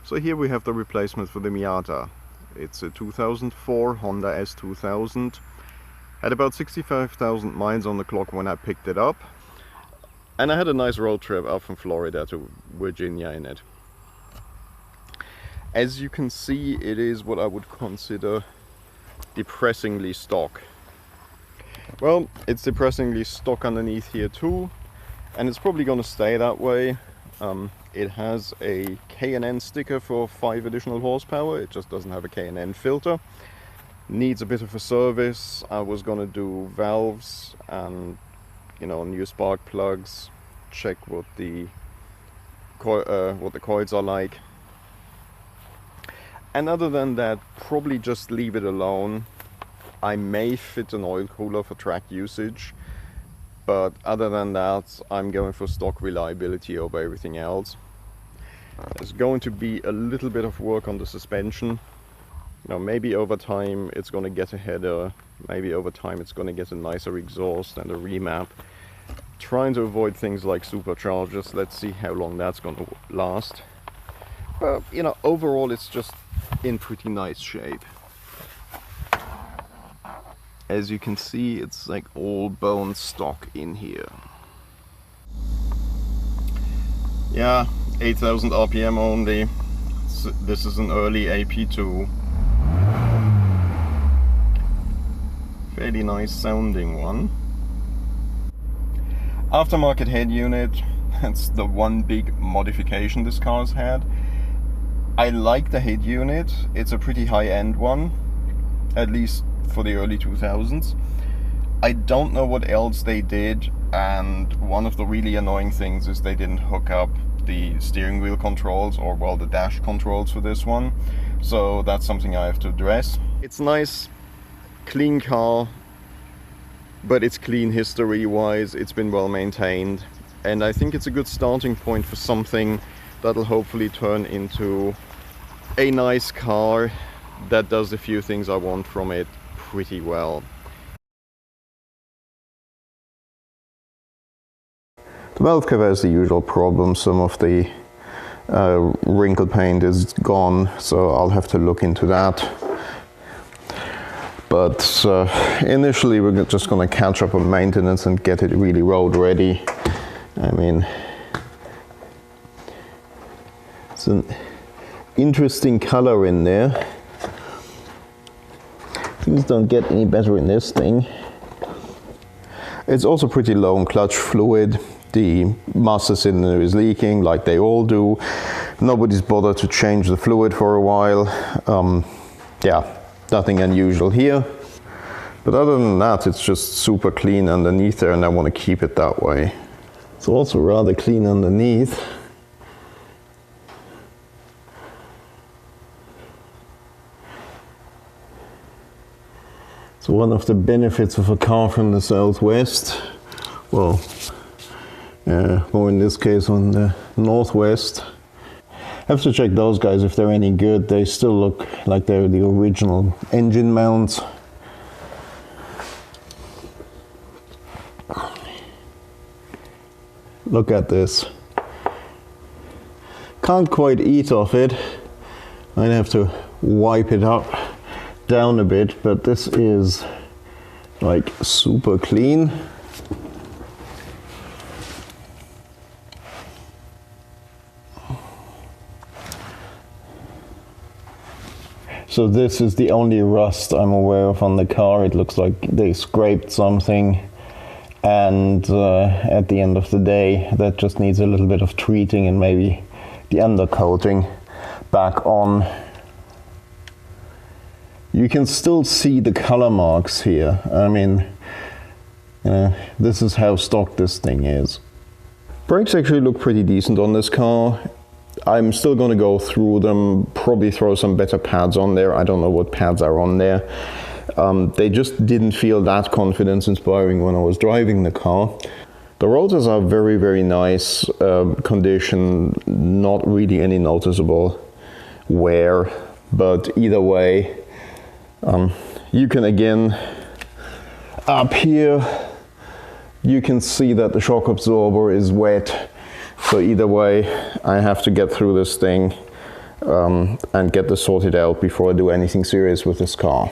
So here we have the replacement for the Miata. It's a 2004 Honda S2000. Had about 65,000 miles on the clock when I picked it up. And I had a nice road trip up from Florida to Virginia in it. As you can see, it is what I would consider depressingly stock. Well, it's depressingly stock underneath here too, and it's probably gonna stay that way. It has a K&N sticker for 5 additional horsepower. It just doesn't have a K&N filter. Needs a bit of a service. I was gonna do valves and, you know, new spark plugs, check what the coils are like. And other than that, probably just leave it alone. I may fit an oil cooler for track usage, but other than that, I'm going for stock reliability over everything else. There's going to be a little bit of work on the suspension. You know, maybe over time it's going to get a header, maybe over time it's going to get a nicer exhaust and a remap. Trying to avoid things like superchargers. Let's see how long that's going to last. But, you know, overall it's just in pretty nice shape. As you can see, it's like all bone stock in here. Yeah, 8,000 RPM only. So this is an early AP2. Fairly nice sounding one. Aftermarket head unit. That's the one big modification this car's had. I like the head unit. It's a pretty high-end one, at least for the early 2000s. I don't know what else they did, and one of the really annoying things is they didn't hook up the steering wheel controls, or well, the dash controls for this one. So that's something I have to address. It's nice, clean car, but it's clean history wise. It's been well maintained, and I think it's a good starting point for something that'll hopefully turn into a nice car that does a few things I want from it pretty well. The valve cover has the usual problem. Some of the wrinkle paint is gone, so I'll have to look into that. But initially we're just going to catch up on maintenance and get it really road ready. I mean, it's an interesting color in there. Things don't get any better in this thing. It's also pretty low on clutch fluid. The master cylinder is leaking like they all do. Nobody's bothered to change the fluid for a while. Yeah, nothing unusual here. But other than that, it's just super clean underneath there, and I want to keep it that way. It's also rather clean underneath. So one of the benefits of a car from the Southwest, well, or in this case on the Northwest. I have to check those guys if they're any good. They still look like they're the original engine mounts. Look at this. Can't quite eat off it. I'd have to wipe it up down a bit, but this is like super clean. So this is the only rust I'm aware of on the car. It looks like they scraped something, and at the end of the day that just needs a little bit of treating and maybe the undercoating back on. You can still see the color marks here. I mean, this is how stock this thing is. Brakes actually look pretty decent on this car. I'm still going to go through them, probably throw some better pads on there. I don't know what pads are on there. They just didn't feel that confidence inspiring when I was driving the car. The rotors are very, very nice condition, not really any noticeable wear, but either way, you can again, up here, you can see that the shock absorber is wet. So either way, I have to get through this thing and get this sorted out before I do anything serious with this car.